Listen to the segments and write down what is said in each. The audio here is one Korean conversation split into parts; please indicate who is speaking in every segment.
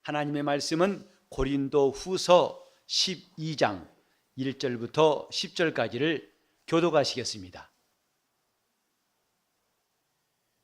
Speaker 1: 하나님의 말씀은 고린도 후서 12장 1절부터 10절까지를 교독하시겠습니다.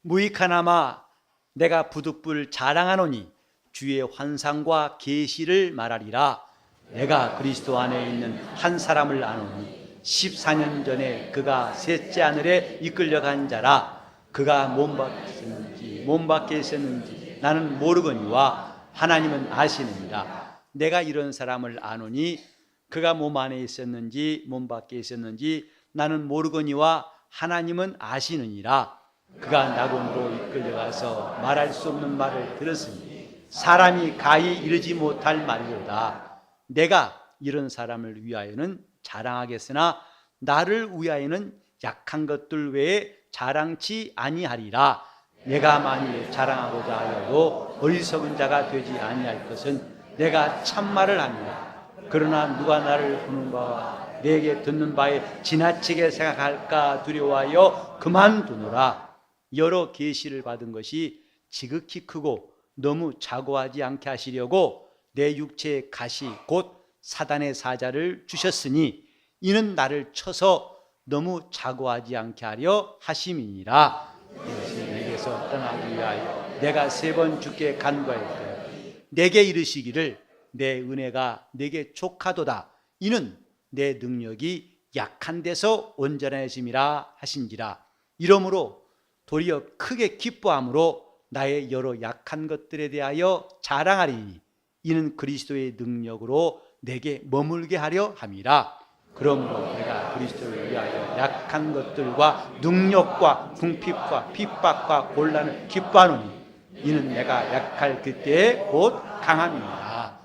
Speaker 1: 무익하나마 내가 부득불 자랑하노니 주의 환상과 계시를 말하리라. 내가 그리스도 안에 있는 한 사람을 아노니 14년 전에 그가 셋째 하늘에 이끌려간 자라. 그가 몸 밖에 있었는지 나는 모르거니와 하나님은 아시느니라. 내가 이런 사람을 아노니 그가 몸 안에 있었는지 몸 밖에 있었는지 나는 모르거니와 하나님은 아시느니라. 그가 낙원으로 이끌려가서 말할 수 없는 말을 들었으니 사람이 가히 이르지 못할 말이로다. 내가 이런 사람을 위하여는 자랑하겠으나 나를 위하여는 약한 것들 외에 자랑치 아니하리라. 내가 만일 자랑하고자 하여도 어리석은 자가 되지 아니할 것은 내가 참말을 합니다. 그러나 누가 나를 보는 바와 내게 듣는 바에 지나치게 생각할까 두려워하여 그만두노라. 여러 계시를 받은 것이 지극히 크고 너무 자고하지 않게 하시려고 내 육체의 가시 곧 사단의 사자를 주셨으니 이는 나를 쳐서 너무 자고하지 않게 하려 하심이니라. 이것이 내게서 떠나기 위하여 내가 3번 주께 간구하였다. 내게 이르시기를 내 은혜가 내게 족하도다. 이는 내 능력이 약한 데서 온전하심이라 하신지라. 이러므로 도리어 크게 기뻐함으로 나의 여러 약한 것들에 대하여 자랑하리니 이는 그리스도의 능력으로 내게 머물게 하려 함이라. 그러므로 내가 그리스도를 위하여 약한 것들과 능력과 궁핍과 핍박과 곤란을 기뻐하노니 이는 내가 약할 그때에 곧 강함이니라.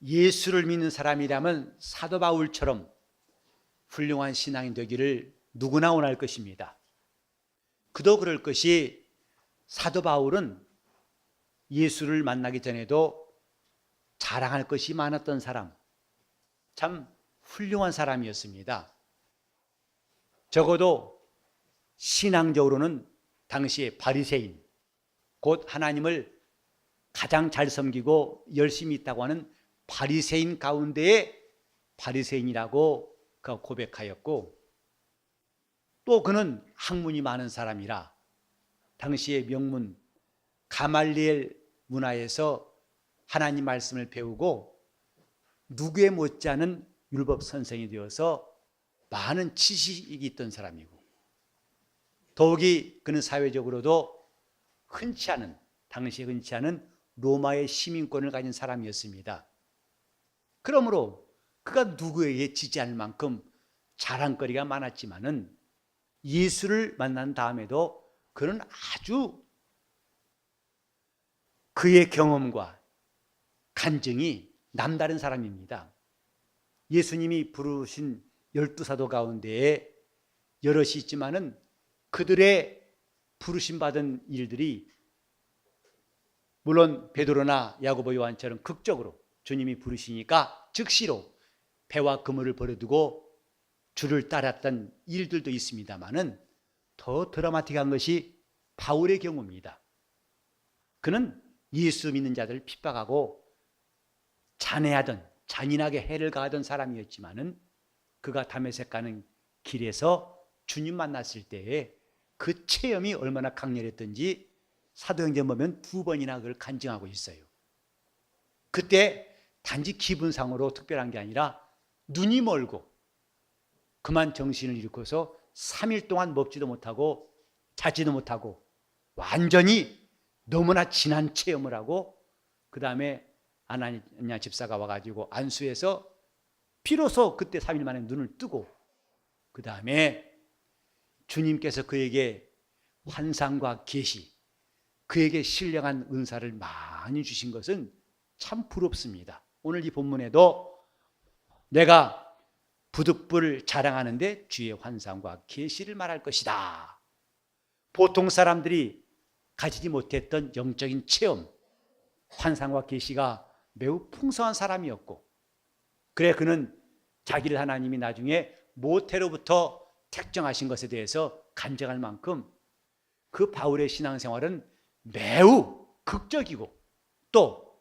Speaker 1: 예수를 믿는 사람이라면 사도 바울처럼 훌륭한 신앙이 되기를 누구나 원할 것입니다. 그도 그럴 것이 사도 바울은 예수를 만나기 전에도 자랑할 것이 많았던 사람, 참 훌륭한 사람이었습니다. 적어도 신앙적으로는 당시의 바리새인, 곧 하나님을 가장 잘 섬기고 열심히 있다고 하는 바리새인 가운데의 바리새인이라고 그가 고백하였고, 또 그는 학문이 많은 사람이라 당시의 명문 가말리엘 문화에서 하나님 말씀을 배우고 누구에 못지않은 율법 선생이 되어서 많은 지식이 있던 사람이고, 더욱이 그는 사회적으로도 당시에 흔치 않은 로마의 시민권을 가진 사람이었습니다. 그러므로 그가 누구에게 지지 않을 만큼 자랑거리가 많았지만은 예수를 만난 다음에도 그는 아주 그의 경험과 간증이 남다른 사람입니다. 예수님이 부르신 12사도 가운데에 여럿이 있지만은 그들의 부르심 받은 일들이 물론 베드로나 야고보 요한처럼 극적으로 주님이 부르시니까 즉시로 배와 그물을 버려두고 주를 따랐던 일들도 있습니다만은 더 드라마틱한 것이 바울의 경우입니다. 그는 예수 믿는 자들을 핍박하고 잔인하게 해를 가하던 사람이었지만은 그가 다메섹 가는 길에서 주님 만났을 때에 그 체험이 얼마나 강렬했던지 사도행전 보면 2번이나 그걸 간증하고 있어요. 그때 단지 기분상으로 특별한 게 아니라 눈이 멀고 그만 정신을 잃고서 3일 동안 먹지도 못하고 자지도 못하고 완전히 너무나 진한 체험을 하고, 그 다음에 아나니아 집사가 와가지고 안수해서 비로소 그때 3일 만에 눈을 뜨고, 그 다음에 주님께서 그에게 환상과 계시, 그에게 신령한 은사를 많이 주신 것은 참 부럽습니다. 오늘 이 본문에도 내가 부득불 자랑하는데 주의 환상과 계시를 말할 것이다. 보통 사람들이 가지지 못했던 영적인 체험, 환상과 계시가 매우 풍성한 사람이었고, 그래 그는 자기를 하나님이 나중에 모태로부터 택정하신 것에 대해서 간증할 만큼 그 바울의 신앙생활은 매우 극적이고 또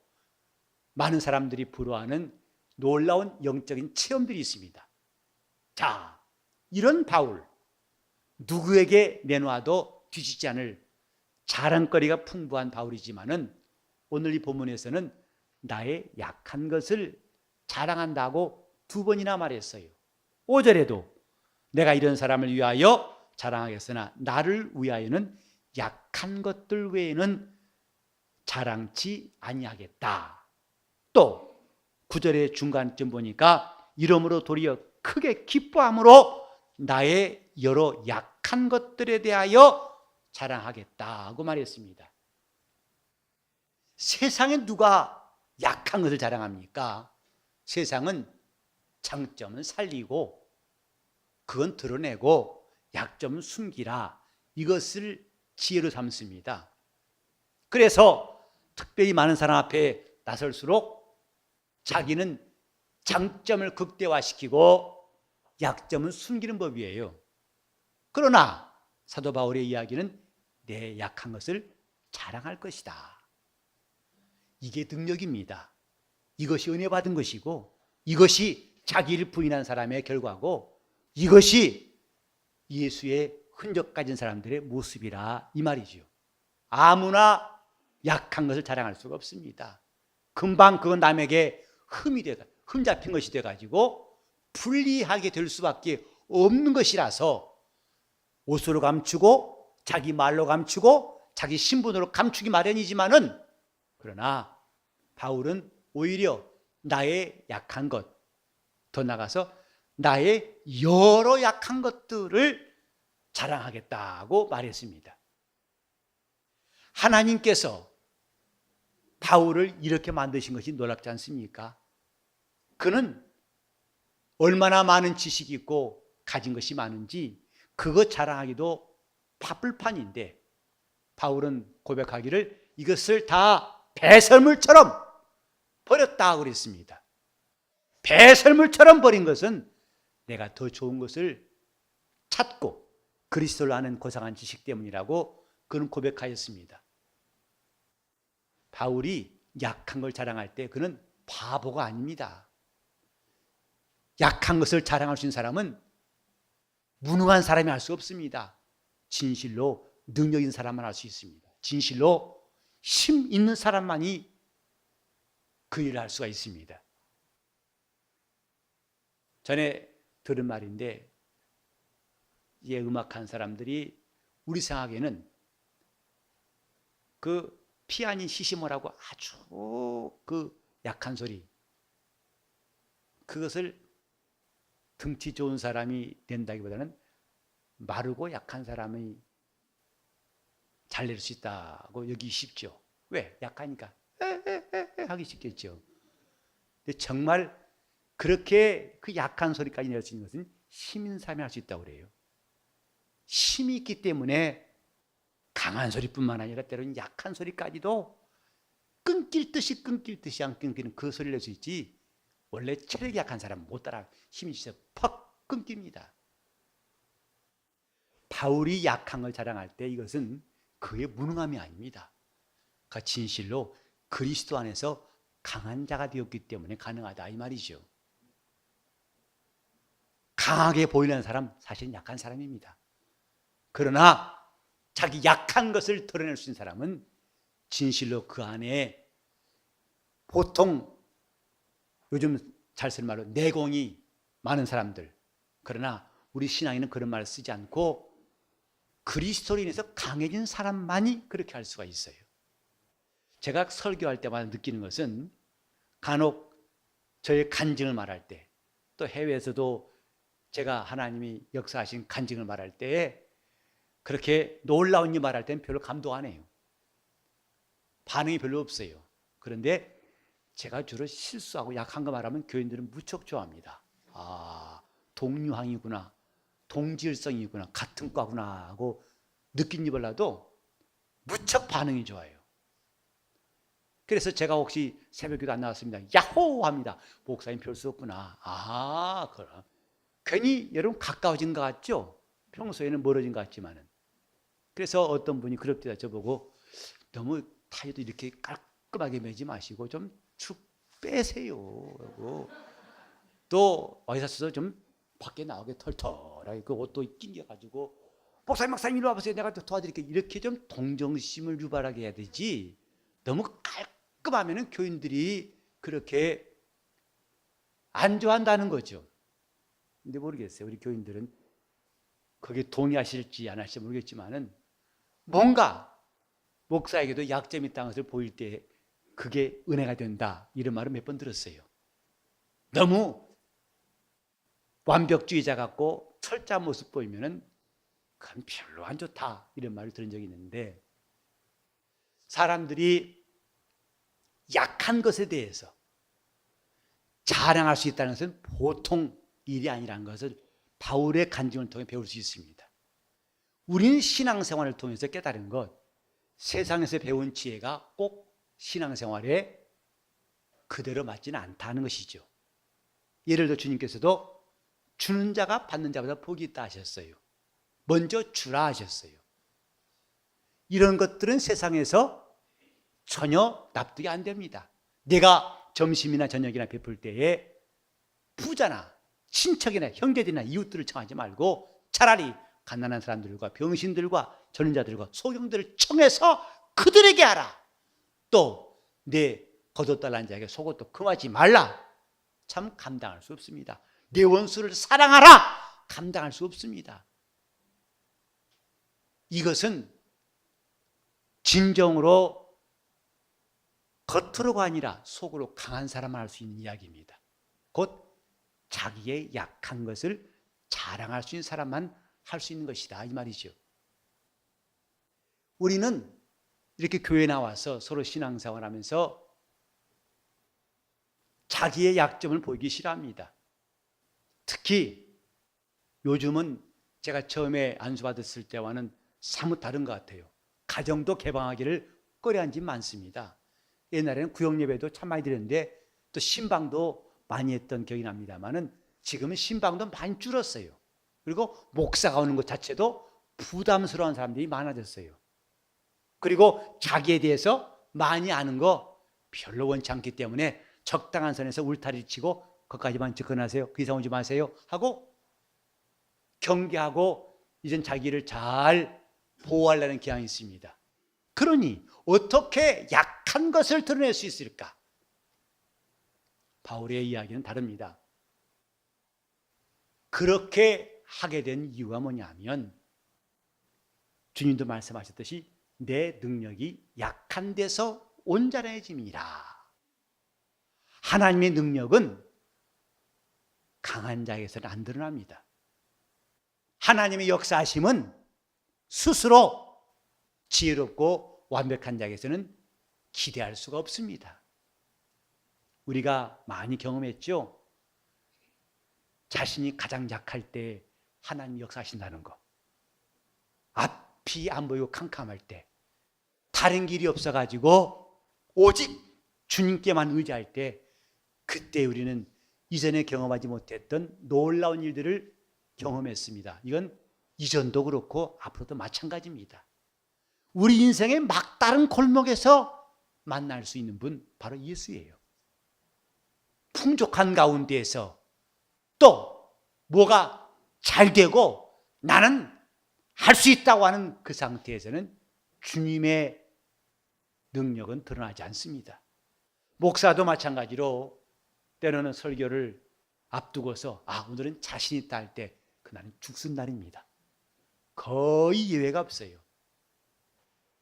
Speaker 1: 많은 사람들이 부러워하는 놀라운 영적인 체험들이 있습니다. 자, 이런 바울, 누구에게 내놓아도 뒤지지 않을 자랑거리가 풍부한 바울이지만은 오늘 이 본문에서는 나의 약한 것을 자랑한다고 2번이나 말했어요. 5절에도 내가 이런 사람을 위하여 자랑하겠으나 나를 위하여는 약한 것들 외에는 자랑치 아니하겠다. 또 9절의 중간쯤 보니까 이러므로 도리어 크게 기뻐함으로 나의 여러 약한 것들에 대하여 자랑하겠다고 말했습니다. 세상에 누가 약한 것을 자랑합니까? 세상은 장점은 살리고 그건 드러내고 약점은 숨기라, 이것을 지혜로 삼습니다. 그래서 특별히 많은 사람 앞에 나설수록 자기는 장점을 극대화시키고 약점은 숨기는 법이에요. 그러나 사도 바울의 이야기는 내 약한 것을 자랑할 것이다. 이게 능력입니다. 이것이 은혜 받은 것이고 이것이 자기를 부인한 사람의 결과고 이것이 예수의 흔적 가진 사람들의 모습이라 이 말이죠. 아무나 약한 것을 자랑할 수가 없습니다. 금방 그건 남에게 흠 잡힌 것이 돼가지고 불리하게 될 수밖에 없는 것이라서 옷으로 감추고 자기 말로 감추고 자기 신분으로 감추기 마련이지만은, 그러나 바울은 오히려 나의 약한 것, 더 나가서 나의 여러 약한 것들을 자랑하겠다고 말했습니다. 하나님께서 바울을 이렇게 만드신 것이 놀랍지 않습니까? 그는 얼마나 많은 지식이 있고 가진 것이 많은지 그것 자랑하기도 바쁠 판인데 바울은 고백하기를 이것을 다 배설물처럼 버렸다고 그랬습니다. 배설물처럼 버린 것은 내가 더 좋은 것을 찾고 그리스도를 아는 고상한 지식 때문이라고 그는 고백하였습니다. 바울이 약한 걸 자랑할 때 그는 바보가 아닙니다. 약한 것을 자랑할 수 있는 사람은 무능한 사람이 할 수 없습니다. 진실로 능력 있는 사람만 할 수 있습니다. 진실로 힘 있는 사람만이 그 일을 할 수가 있습니다. 전에 들은 말인데, 예, 음악한 사람들이 우리 생각에는 그 피아닌 시시모라고 아주 그 약한 소리, 그것을 등치 좋은 사람이 낸다기보다는 마르고 약한 사람이 잘 낼 수 있다고 여기기 쉽죠. 왜? 약하니까 하기 쉽겠죠. 근데 정말 그렇게 그 약한 소리까지 낼 수 있는 것은 힘 있는 사람이 할 수 있다고 그래요. 힘이 있기 때문에 강한 소리뿐만 아니라 때로는 약한 소리까지도 끊길 듯이 안 끊기는 그 소리를 낼 수 있지, 원래 체력이 약한 사람은 못 따라 힘이 있어서 퍽 끊깁니다. 바울이 약한 걸 자랑할 때 이것은 그의 무능함이 아닙니다. 그 진실로 그리스도 안에서 강한 자가 되었기 때문에 가능하다 이 말이죠. 강하게 보이는 사람 사실은 약한 사람입니다. 그러나 자기 약한 것을 드러낼 수 있는 사람은 진실로 그 안에 보통 요즘 잘 쓰는 말로 내공이 많은 사람들, 그러나 우리 신앙에는 그런 말을 쓰지 않고 그리스도로 인해서 강해진 사람만이 그렇게 할 수가 있어요. 제가 설교할 때마다 느끼는 것은 간혹 저의 간증을 말할 때, 또 해외에서도 제가 하나님이 역사하신 간증을 말할 때 그렇게 놀라운 일 말할 때는 별로 감동 안 해요. 반응이 별로 없어요. 그런데 제가 주로 실수하고 약한 거 말하면 교인들은 무척 좋아합니다. 아, 동류항이구나, 동질성이구나, 같은 과구나 하고 느낀지 몰라도 무척 반응이 좋아요. 그래서 제가 혹시 새벽기도 안 나왔습니다, 야호 합니다. 목사님 별 수 없구나. 아, 그럼 괜히 여러분 가까워진 것 같죠? 평소에는 멀어진 것 같지만은. 그래서 어떤 분이 그럽니다. 저보고 너무 타이도 이렇게 깔끔하게 매지 마시고 좀 축 빼세요. 또 와이셔츠도 좀 밖에 나오게 털털하게 그 옷도 낑겨가지고 목사님 이리 와보세요. 내가 도와드릴게요. 이렇게 좀 동정심을 유발하게 해야 되지. 너무 깔끔하면은 교인들이 그렇게 안 좋아한다는 거죠. 근데 모르겠어요. 우리 교인들은 거기에 동의하실지 안 하실지 모르겠지만은 뭔가 목사에게도 약점이 있다는 것을 보일 때 그게 은혜가 된다. 이런 말을 몇 번 들었어요. 너무 완벽주의자 같고 철저한 모습 보이면은 그건 별로 안 좋다. 이런 말을 들은 적이 있는데 사람들이 약한 것에 대해서 자랑할 수 있다는 것은 보통 일이 아니라는 것을 바울의 간증을 통해 배울 수 있습니다. 우리는 신앙생활을 통해서 깨달은 것, 세상에서 배운 지혜가 꼭 신앙생활에 그대로 맞지는 않다는 것이죠. 예를 들어 주님께서도 주는 자가 받는 자보다 복이 있다 하셨어요. 먼저 주라 하셨어요. 이런 것들은 세상에서 전혀 납득이 안 됩니다. 내가 점심이나 저녁이나 베풀 때에 부자나 친척이나 형제들이나 이웃들을 청하지 말고 차라리 가난한 사람들과 병신들과 전인자들과 소경들을 청해서 그들에게 하라. 또 내 거돛달란 자에게 속옷도 금하지 말라. 참 감당할 수 없습니다. 내 원수를 사랑하라. 감당할 수 없습니다. 이것은 진정으로 겉으로가 아니라 속으로 강한 사람만 할 수 있는 이야기입니다. 곧 자기의 약한 것을 자랑할 수 있는 사람만 할 수 있는 것이다 이 말이죠. 우리는 이렇게 교회 나와서 서로 신앙생활 하면서 자기의 약점을 보이기 싫어합니다. 특히 요즘은 제가 처음에 안수받았을 때와는 사뭇 다른 것 같아요. 가정도 개방하기를 꺼려한 집 많습니다. 옛날에는 구역예배도 참 많이 드렸는데 또 신방도 많이 했던 기억이 납니다만은 지금은 신방도 많이 줄었어요. 그리고 목사가 오는 것 자체도 부담스러운 사람들이 많아졌어요. 그리고 자기에 대해서 많이 아는 거 별로 원치 않기 때문에 적당한 선에서 울타리를 치고 거기까지만 접근하세요. 그 이상 오지 마세요 하고 경계하고 이젠 자기를 잘 보호하려는 경향이 있습니다. 그러니 어떻게 약한 것을 드러낼 수 있을까? 바울의 이야기는 다릅니다. 그렇게 하게 된 이유가 뭐냐면 주님도 말씀하셨듯이 내 능력이 약한 데서 온전해짐이라. 하나님의 능력은 강한 자에게서는 안 드러납니다. 하나님의 역사하심은 스스로 지혜롭고 완벽한 자에게서는 기대할 수가 없습니다. 우리가 많이 경험했죠? 자신이 가장 약할 때 하나님이 역사하신다는 거. 앞이 안 보이고 캄캄할 때, 다른 길이 없어가지고 오직 주님께만 의지할 때, 그때 우리는 이전에 경험하지 못했던 놀라운 일들을 경험했습니다. 이건 이전도 그렇고 앞으로도 마찬가지입니다. 우리 인생의 막다른 골목에서 만날 수 있는 분 바로 예수예요. 풍족한 가운데에서 또 뭐가 잘 되고 나는 할 수 있다고 하는 그 상태에서는 주님의 능력은 드러나지 않습니다. 목사도 마찬가지로 때로는 설교를 앞두고서 오늘은 자신 있다 할 때 그날은 죽순 날입니다. 거의 예외가 없어요.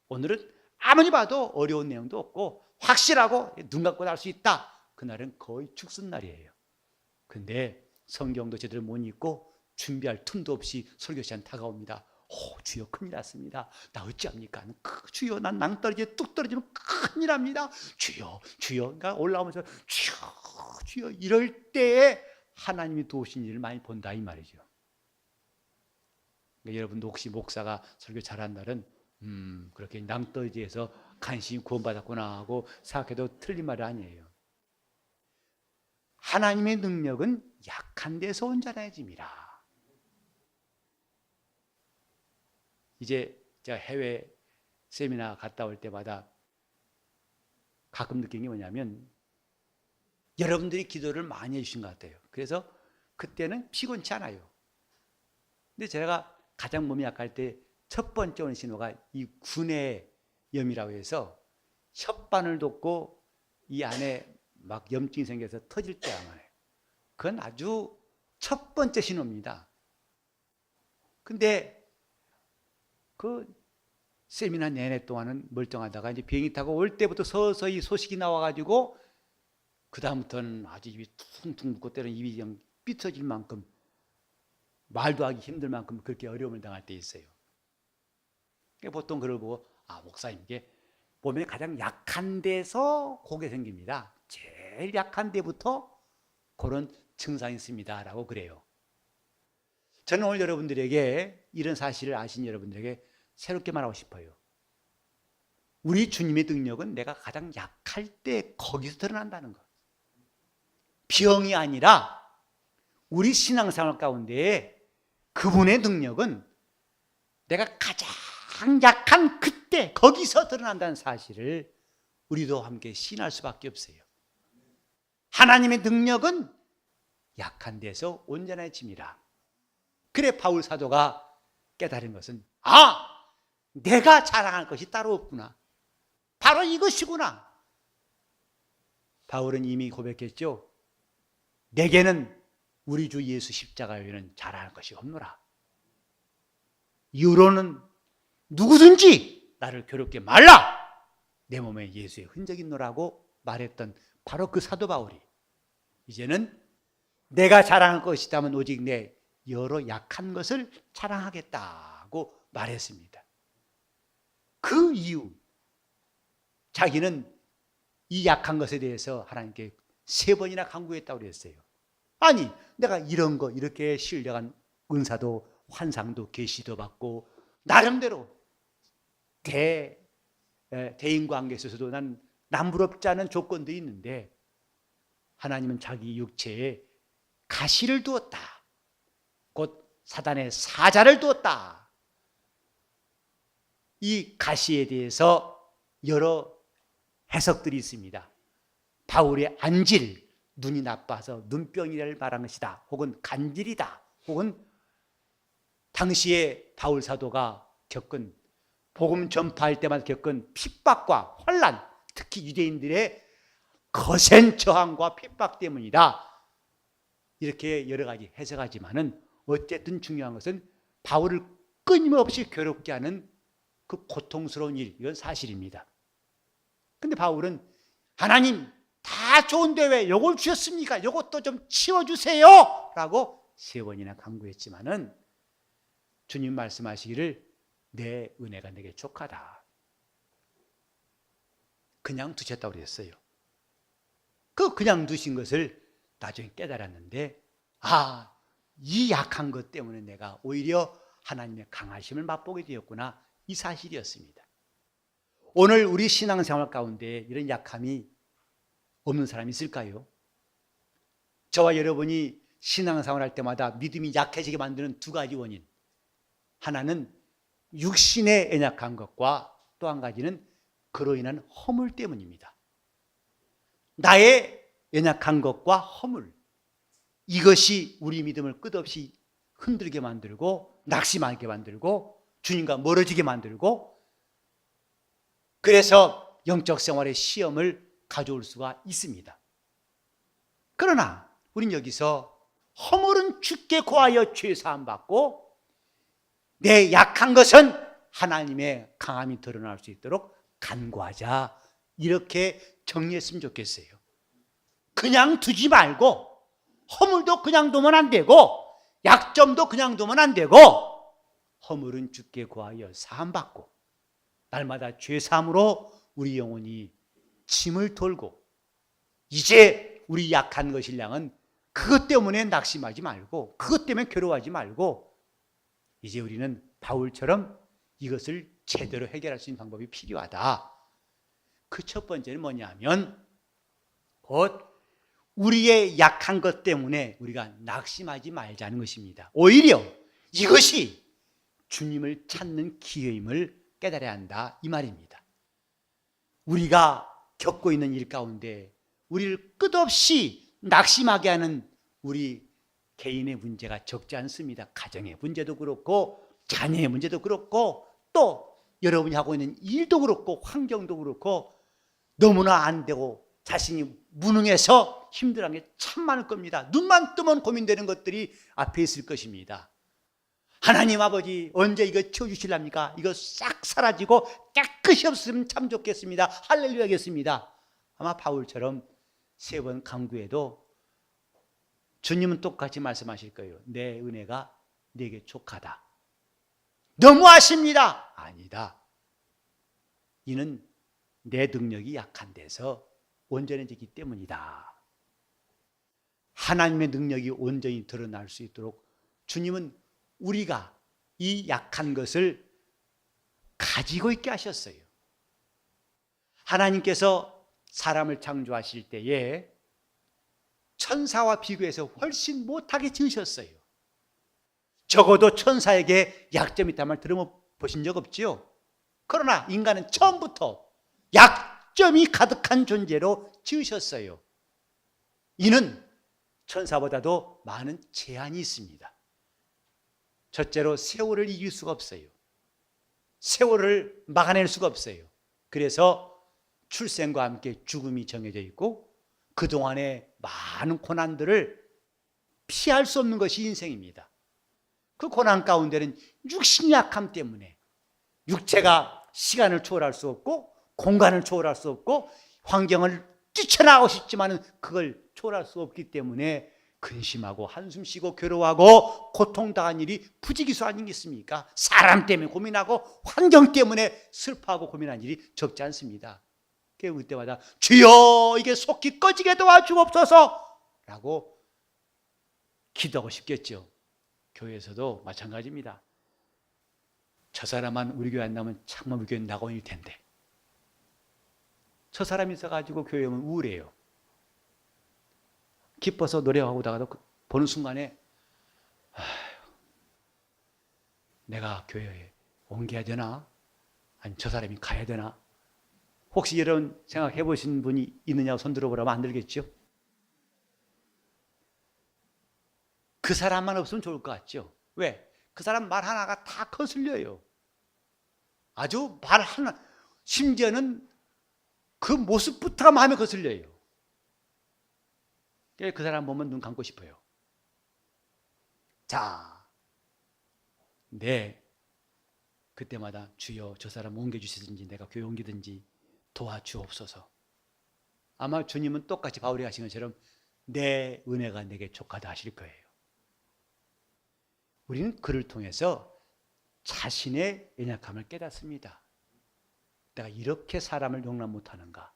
Speaker 1: 오늘은 아무리 봐도 어려운 내용도 없고 확실하고 눈 감고 날 수 있다. 그날은 거의 죽순 날이에요. 근데 성경도 제대로 못 읽고 준비할 틈도 없이 설교 시간 다가옵니다. 주여 큰일 났습니다. 나 어찌합니까? 주여 난 낭떠러지에 뚝 떨어지면 큰일 납니다. 주여 그러니까 올라오면서 주여 이럴 때에 하나님이 도우신 일을 많이 본다 이 말이죠. 그러니까 여러분도 혹시 목사가 설교 잘한 날은 그렇게 낭떠러지에서 간신히 구원받았구나 하고 생각해도 틀린 말이 아니에요. 하나님의 능력은 약한 데서 온전해짐이라. 이제 제가 해외 세미나 갔다 올 때마다 가끔 느낀 게 뭐냐면 여러분들이 기도를 많이 해주신 것 같아요. 그래서 그때는 피곤치 않아요. 근데 제가 가장 몸이 약할 때 첫 번째 오는 신호가 이 구내염이라고 해서 혓바늘 돋고 이 안에 막 염증이 생겨서 터질 때 아마요. 그건 아주 첫 번째 신호입니다. 근데 그 세미나 내내 동안은 멀쩡하다가 이제 비행기 타고 올 때부터 서서히 소식이 나와가지고 그 다음부터는 아주 입이 퉁퉁 붓고 때는 입이 그냥 삐쳐질 만큼 말도 하기 힘들 만큼 그렇게 어려움을 당할 때 있어요. 보통 그걸 보고 목사님 이게 몸에 가장 약한 데서 그게 생깁니다. 제일 약한 데부터 그런 증상이 있습니다 라고 그래요. 저는 오늘 여러분들에게 이런 사실을 아신 여러분들에게 새롭게 말하고 싶어요. 우리 주님의 능력은 내가 가장 약할 때 거기서 드러난다는 것. 병이 아니라 우리 신앙생활 가운데 그분의 능력은 내가 가장 약한 그때 거기서 드러난다는 사실을 우리도 함께 신할 수밖에 없어요. 하나님의 능력은 약한 데서 온전해집니다. 그래 바울 사도가 깨달은 것은 내가 자랑할 것이 따로 없구나. 바로 이것이구나. 바울은 이미 고백했죠. 내게는 우리 주 예수 십자가 외에는 자랑할 것이 없노라. 이후로는 누구든지 나를 괴롭게 말라. 내 몸에 예수의 흔적이 있노라고 말했던 바로 그 사도 바울이 이제는 내가 자랑할 것이 있다면 오직 내 여러 약한 것을 자랑하겠다고 말했습니다. 그 이유 자기는 이 약한 것에 대해서 하나님께 3번이나 간구했다고 그랬어요. 아니 내가 이런 거 이렇게 신령한 은사도 환상도 계시도 받고 나름대로 대인관계에 있어서도 난 남부럽지 않은 조건도 있는데 하나님은 자기 육체에 가시를 두었다. 곧 사단의 사자를 두었다. 이 가시에 대해서 여러 해석들이 있습니다. 바울의 안질, 눈이 나빠서 눈병이를 말한 것이다. 혹은 간질이다. 혹은 당시에 바울 사도가 겪은 복음 전파할 때마다 겪은 핍박과 환난, 특히 유대인들의 거센 저항과 핍박 때문이다. 이렇게 여러 가지 해석하지만은 어쨌든 중요한 것은 바울을 끊임없이 괴롭게 하는 그 고통스러운 일, 이건 사실입니다. 근데 바울은 하나님 다 좋은데 왜 이걸 주셨습니까? 이것도 좀 치워주세요 라고 3번이나 간구했지만은 주님 말씀하시기를 내 은혜가 내게 족하다. 그냥 두셨다고 그랬어요. 그냥 두신 것을 나중에 깨달았는데 이 약한 것 때문에 내가 오히려 하나님의 강하심을 맛보게 되었구나. 이 사실이었습니다. 오늘 우리 신앙생활 가운데 이런 약함이 없는 사람이 있을까요? 저와 여러분이 신앙생활 할 때마다 믿음이 약해지게 만드는 2가지 원인. 하나는 육신의 연약한 것과 또 한 가지는 그로 인한 허물 때문입니다. 나의 연약한 것과 허물, 이것이 우리 믿음을 끝없이 흔들게 만들고 낙심하게 만들고 주님과 멀어지게 만들고 그래서 영적 생활의 시험을 가져올 수가 있습니다. 그러나 우린 여기서 허물은 주께 고하여 죄사함 받고 내 약한 것은 하나님의 강함이 드러날 수 있도록 간구하자, 이렇게 정리했으면 좋겠어요. 그냥 두지 말고 허물도 그냥 두면 안 되고 약점도 그냥 두면 안 되고 허물은 주께 구하여 사함받고 날마다 죄사함으로 우리 영혼이 짐을 돌고 이제 우리 약한 것을 향한 그것 때문에 낙심하지 말고 그것 때문에 괴로워하지 말고 이제 우리는 바울처럼 이것을 제대로 해결할 수 있는 방법이 필요하다. 그 첫 번째는 뭐냐면 곧 우리의 약한 것 때문에 우리가 낙심하지 말자는 것입니다. 오히려 이것이 주님을 찾는 기회임을 깨달아야 한다, 이 말입니다. 우리가 겪고 있는 일 가운데 우리를 끝없이 낙심하게 하는 우리 개인의 문제가 적지 않습니다. 가정의 문제도 그렇고 자녀의 문제도 그렇고 또 여러분이 하고 있는 일도 그렇고 환경도 그렇고 너무나 안 되고 자신이 무능해서 힘들어하는 게 참 많을 겁니다. 눈만 뜨면 고민되는 것들이 앞에 있을 것입니다. 하나님 아버지 언제 이거 치워주실랍니까? 이거 싹 사라지고 깨끗이 없으면 참 좋겠습니다. 할렐루야겠습니다. 아마 바울처럼 3번 강구해도 주님은 똑같이 말씀하실 거예요. 내 은혜가 네게 족하다. 너무하십니다. 아니다. 이는 내 능력이 약한 데서 온전해지기 때문이다. 하나님의 능력이 온전히 드러날 수 있도록 주님은 우리가 이 약한 것을 가지고 있게 하셨어요. 하나님께서 사람을 창조하실 때에 천사와 비교해서 훨씬 못하게 지으셨어요. 적어도 천사에게 약점이 있다는 말 들어보신 적 없지요? 그러나 인간은 처음부터 약점이 가득한 존재로 지으셨어요. 이는 천사보다도 많은 제한이 있습니다. 첫째로 세월을 이길 수가 없어요. 세월을 막아낼 수가 없어요. 그래서 출생과 함께 죽음이 정해져 있고 그동안의 많은 고난들을 피할 수 없는 것이 인생입니다. 그 고난 가운데는 육신의 약함 때문에 육체가 시간을 초월할 수 없고 공간을 초월할 수 없고 환경을 뛰쳐나가고 싶지만 그걸 초월할 수 없기 때문에 근심하고 한숨 쉬고 괴로워하고 고통당한 일이 부지기수 아니겠습니까? 사람 때문에 고민하고 환경 때문에 슬퍼하고 고민한 일이 적지 않습니다. 그때마다 주여 이게 속히 꺼지게 도와주옵소서 라고 기도하고 싶겠죠. 교회에서도 마찬가지입니다. 저 사람만 우리 교회 안 나오면 참만 우리 교회 낙원일 텐데 저 사람이 있어가지고 교회 오면 우울해요. 기뻐서 노래하고 다가도 보는 순간에 내가 교회에 옮겨야 되나? 아니 저 사람이 가야 되나? 혹시 이런 생각해 보신 분이 있느냐고 손 들어보라면 안 들겠죠? 그 사람만 없으면 좋을 것 같죠? 왜? 그 사람 말 하나가 다 거슬려요. 아주 말 하나, 심지어는 그 모습부터가 마음에 거슬려요. 그 사람 보면 눈 감고 싶어요. 자, 네. 그때마다 주여 저 사람 옮겨주시든지 내가 교회 옮기든지 도와주옵소서. 아마 주님은 똑같이 바울이 하신 것처럼 내 은혜가 내게 족하다 하실 거예요. 우리는 그를 통해서 자신의 연약함을 깨닫습니다. 내가 이렇게 사람을 용납 못하는가?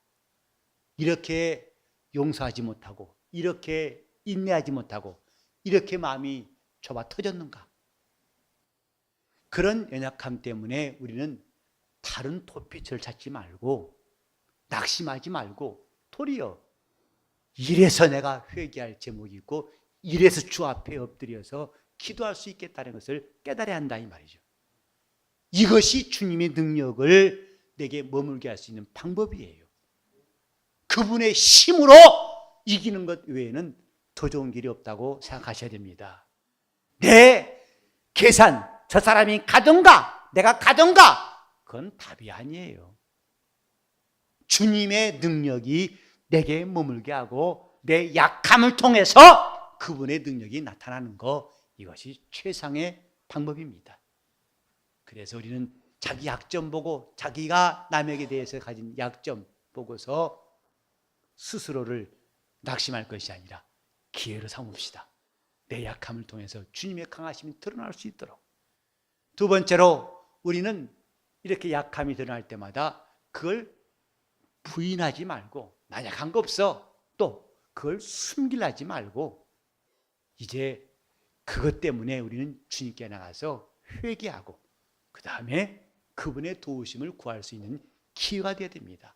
Speaker 1: 이렇게 용서하지 못하고 이렇게 인내하지 못하고 이렇게 마음이 좁아 터졌는가? 그런 연약함 때문에 우리는 다른 도피처를 찾지 말고 낙심하지 말고 도리어 이래서 내가 회개할 제목이 있고 이래서 주 앞에 엎드려서 기도할 수 있겠다는 것을 깨달아야 한다 이 말이죠. 이것이 주님의 능력을 내게 머물게 할 수 있는 방법이에요. 그분의 힘으로 이기는 것 외에는 더 좋은 길이 없다고 생각하셔야 됩니다. 내 계산, 저 사람이 가든가 내가 가든가 그건 답이 아니에요. 주님의 능력이 내게 머물게 하고 내 약함을 통해서 그분의 능력이 나타나는 것, 이것이 최상의 방법입니다. 그래서 우리는 자기 약점 보고 자기가 남에게 대해서 가진 약점 보고서 스스로를 낙심할 것이 아니라 기회로 삼읍시다. 내 약함을 통해서 주님의 강하심이 드러날 수 있도록. 두 번째로 우리는 이렇게 약함이 드러날 때마다 그걸 부인하지 말고 나 약한 거 없어. 또 그걸 숨기려 하지 말고 이제 그것 때문에 우리는 주님께 나가서 회개하고 그 다음에 그분의 도우심을 구할 수 있는 기회가 되어야 됩니다.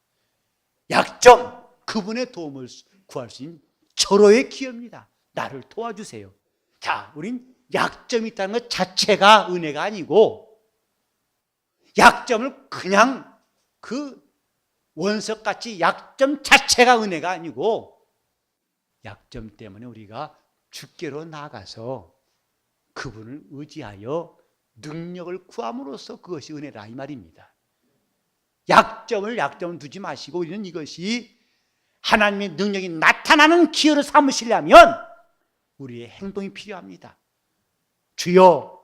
Speaker 1: 약점, 그분의 도움을 구할 수 있는 절호의 기회입니다. 나를 도와주세요. 자, 우린 약점이 있다는 것 자체가 은혜가 아니고 약점을 그냥 그 원석같이 약점 자체가 은혜가 아니고 약점 때문에 우리가 주께로 나가서 그분을 의지하여 능력을 구함으로써 그것이 은혜라 이 말입니다. 약점을 두지 마시고 우리는 이것이 하나님의 능력이 나타나는 기회로 삼으시려면 우리의 행동이 필요합니다. 주여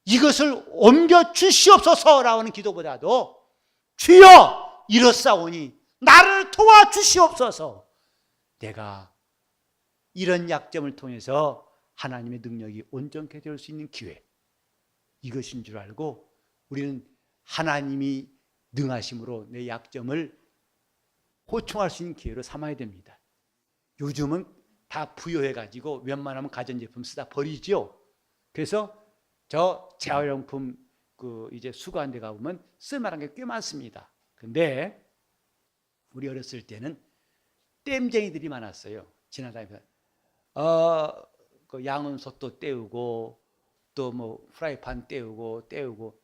Speaker 1: 이것을 옮겨 주시옵소서라는 기도보다도 주여 이렇사오니 나를 도와주시옵소서. 내가 이런 약점을 통해서 하나님의 능력이 온전케 될 수 있는 기회, 이것인 줄 알고 우리는 하나님이 능하심으로 내 약점을 호충할 수 있는 기회로 삼아야 됩니다. 요즘은 다 부여해가지고 웬만하면 가전제품 쓰다 버리죠. 그래서 저 재활용품 이제 수거한 데 가보면 쓸만한 게 꽤 많습니다. 근데 우리 어렸을 때는 땜쟁이들이 많았어요. 지나다니면서 그 양은솥도 때우고 또 뭐 프라이팬 때우고.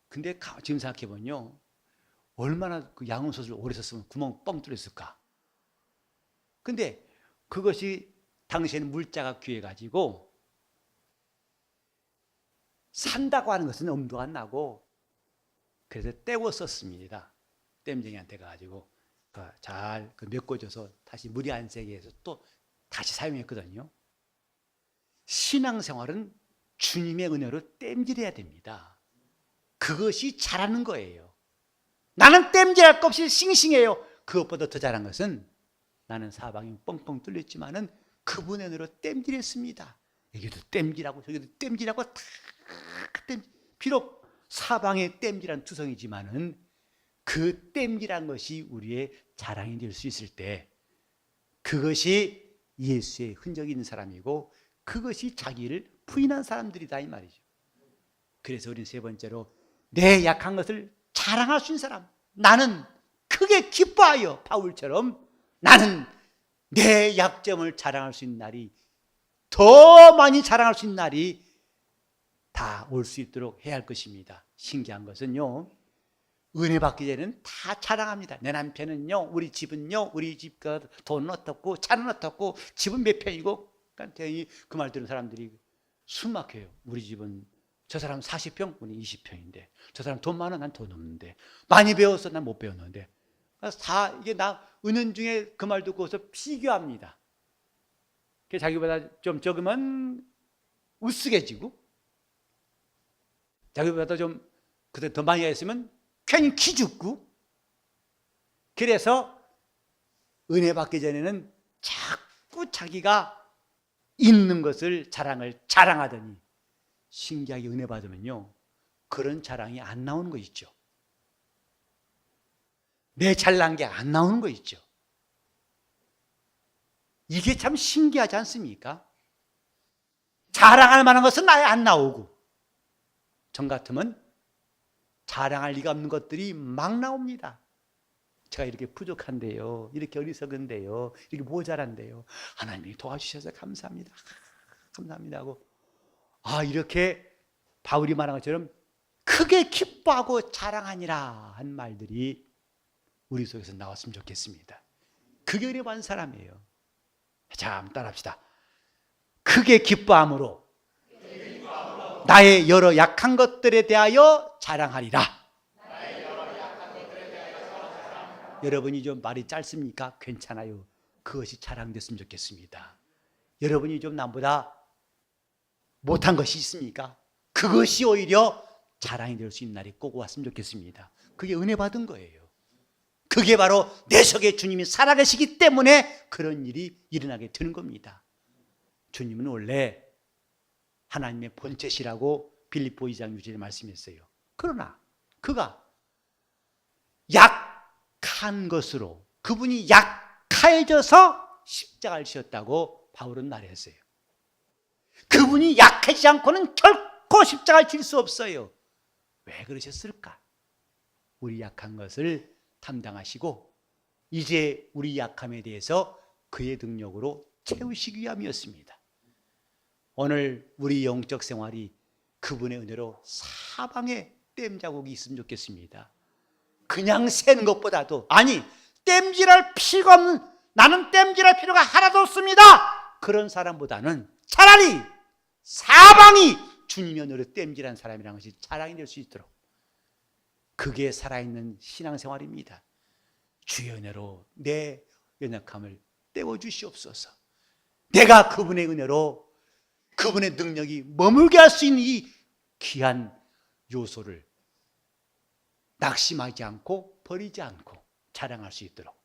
Speaker 1: 근데 지금 생각해보면요, 얼마나 그 양은솥을 오래 썼으면 구멍 뻥 뚫렸을까. 근데 그것이 당시에는 물자가 귀해가지고 산다고 하는 것은 엄두가 안 나고, 그래서 떼고 썼습니다. 땜쟁이한테 가가지고 잘 메꿔줘서 다시 물이 안 새게 해서 또 다시 사용했거든요. 신앙생활은 주님의 은혜로 땜질해야 됩니다. 그것이 잘하는 거예요. 나는 땜질할 것 없이 싱싱해요. 그것보다 더 잘한 것은 나는 사방이 뻥뻥 뚫렸지만은 그분의 은혜로 땜질했습니다. 여기도 땜질하고 저기도 땜질하고 다 비록 사방에 땜질한 투성이지만은 그 땜질한 것이 우리의 자랑이 될 수 있을 때 그것이 예수의 흔적이 있는 사람이고 그것이 자기를 부인한 사람들이다 이 말이죠. 그래서 우리는 세 번째로 내 약한 것을 자랑할 수 있는 사람, 나는 크게 기뻐하여 바울처럼 나는 내 약점을 자랑할 수 있는 날이, 더 많이 자랑할 수 있는 날이 다 올 수 있도록 해야 할 것입니다. 신기한 것은요, 은혜 받기 전에는 다 자랑합니다. 내 남편은요, 우리 집은요, 우리 집 돈은 어떻고 차는 어떻고 집은 몇 평이고. 그 말 들은 사람들이 숨 막혀요. 우리 집은 저 사람 40평, 우리 20평인데 저 사람 돈 많아, 난 돈 없는데 많이 배웠어, 난 못 배웠는데. 다 이게 나 은연중에 그 말 듣고서 비교합니다. 자기보다 좀 적으면 우스개지고 자기보다 좀 그때 더 많이 했으면 괜히 기죽고. 그래서 은혜 받기 전에는 자꾸 자기가 있는 것을 자랑하더니 신기하게 은혜 받으면요, 그런 자랑이 안 나오는 거 있죠. 내 잘난 게 안 나오는 거 있죠. 이게 참 신기하지 않습니까? 자랑할 만한 것은 아예 안 나오고, 전 같으면 자랑할 리가 없는 것들이 막 나옵니다. 제가 이렇게 부족한데요, 이렇게 어리석은데요, 이렇게 모자란데요, 하나님이 도와주셔서 감사합니다, 감사합니다 하고, 이렇게 바울이 말한 것처럼 크게 기뻐하고 자랑하니라 한 말들이 우리 속에서 나왔으면 좋겠습니다. 그게 은혜 받은 사람이에요. 자, 한번 따라합시다. 크게 기뻐함으로 나의 여러 약한 것들에 대하여 자랑하리라. 여러분이 좀 말이 짧습니까? 괜찮아요. 그것이 자랑됐으면 좋겠습니다. 여러분이 좀 남보다 못한 것이 있습니까? 그것이 오히려 자랑이 될 수 있는 날이 꼭 왔으면 좋겠습니다. 그게 은혜 받은 거예요. 그게 바로 내 속에 주님이 살아계시기 때문에 그런 일이 일어나게 되는 겁니다. 주님은 원래 하나님의 본체시라고 빌립보 2장 6절에 말씀했어요. 그러나 그가 약한 것으로, 그분이 약해져서 십자가를 지었다고 바울은 말했어요. 그분이 약하지 않고는 결코 십자가를 질 수 없어요. 왜 그러셨을까? 우리 약한 것을 담당하시고 이제 우리 약함에 대해서 그의 능력으로 채우시기 위함이었습니다. 오늘 우리 영적 생활이 그분의 은혜로 사방에 땜자국이 있으면 좋겠습니다. 그냥 새는 것보다도, 아니 땜질할 필요가 없는, 나는 땜질할 필요가 하나도 없습니다, 그런 사람보다는 차라리 사방이 주님의 은혜로 땜질한 사람이라는 것이 자랑이 될 수 있도록, 그게 살아있는 신앙생활입니다. 주의 은혜로 내 연약함을 떼어주시옵소서. 내가 그분의 은혜로, 그분의 능력이 머물게 할 수 있는 이 귀한 요소를 낙심하지 않고 버리지 않고 자랑할 수 있도록,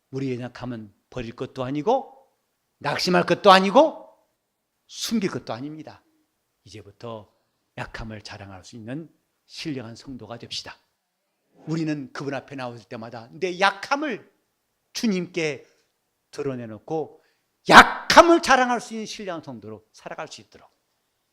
Speaker 1: 우리의 연약함은 버릴 것도 아니고 낙심할 것도 아니고 숨길 것도 아닙니다. 이제부터 약함을 자랑할 수 있는 신령한 성도가 됩시다. 우리는 그분 앞에 나올 때마다 내 약함을 주님께 드러내놓고 약함을 자랑할 수 있는 신령한 성도로 살아갈 수 있도록,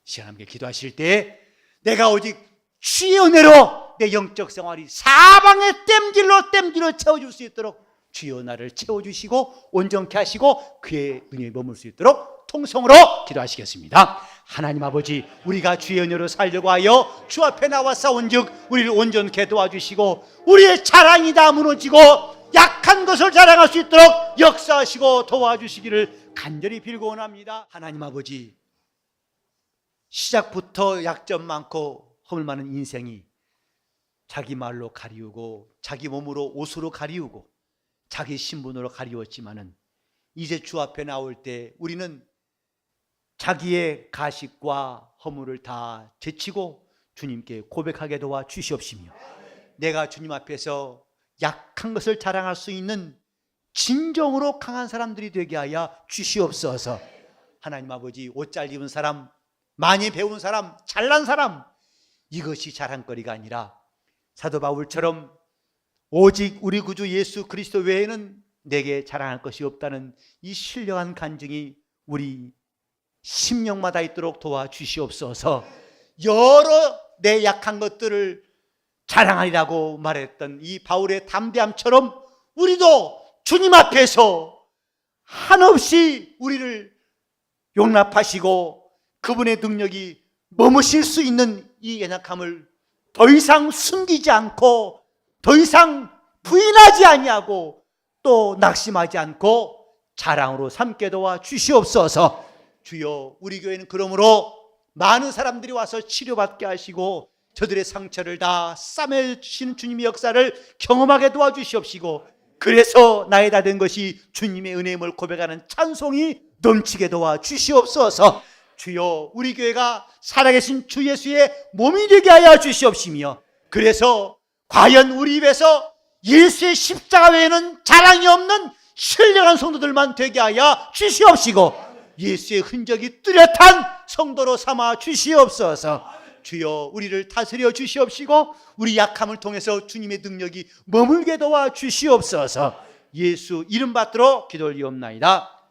Speaker 1: 시간 함께 기도하실 때 내가 오직 주의 은혜로 내 영적 생활이 사방의 땜질로 채워줄 수 있도록 주여 나를 채워주시고 온전케 하시고 그의 은혜에 머물 수 있도록 통성으로 기도하시겠습니다. 하나님 아버지, 우리가 주의 은혜로 살려고 하여 주 앞에 나와 싸운즉 우리를 온전케 도와주시고 우리의 자랑이 다 무너지고 약한 것을 자랑할 수 있도록 역사하시고 도와주시기를 간절히 빌고 원합니다. 하나님 아버지, 시작부터 약점 많고 허물 많은 인생이 자기 말로 가리우고 자기 몸으로 옷으로 가리우고 자기 신분으로 가리웠지만은 이제 주 앞에 나올 때 우리는 자기의 가식과 허물을 다 제치고 주님께 고백하게 도와 주시옵시며, 내가 주님 앞에서 약한 것을 자랑할 수 있는 진정으로 강한 사람들이 되게 하여 주시옵소서. 하나님 아버지, 옷 잘 입은 사람, 많이 배운 사람, 잘난 사람, 이것이 자랑거리가 아니라 사도 바울처럼 오직 우리 구주 예수 그리스도 외에는 내게 자랑할 것이 없다는 이 신령한 간증이 우리 심령마다 있도록 도와주시옵소서. 여러 내 약한 것들을 자랑하리라고 말했던 이 바울의 담대함처럼 우리도 주님 앞에서 한없이 우리를 용납하시고 그분의 능력이 머무실 수 있는 이 연약함을 더 이상 숨기지 않고 더 이상 부인하지 아니하고 또 낙심하지 않고 자랑으로 삼게 도와 주시옵소서. 주여, 우리 교회는 그러므로 많은 사람들이 와서 치료받게 하시고 저들의 상처를 다 싸매주시는 주님의 역사를 경험하게 도와주시옵시고, 그래서 나의 다 된 것이 주님의 은혜임을 고백하는 찬송이 넘치게 도와주시옵소서. 주여, 우리 교회가 살아계신 주 예수의 몸이 되게 하여 주시옵시며, 그래서 과연 우리 입에서 예수의 십자가 외에는 자랑이 없는 신령한 성도들만 되게 하여 주시옵시고 예수의 흔적이 뚜렷한 성도로 삼아 주시옵소서. 주여, 우리를 다스려 주시옵시고 우리 약함을 통해서 주님의 능력이 머물게 도와 주시옵소서. 예수 이름 받들어 기도 올리옵나이다.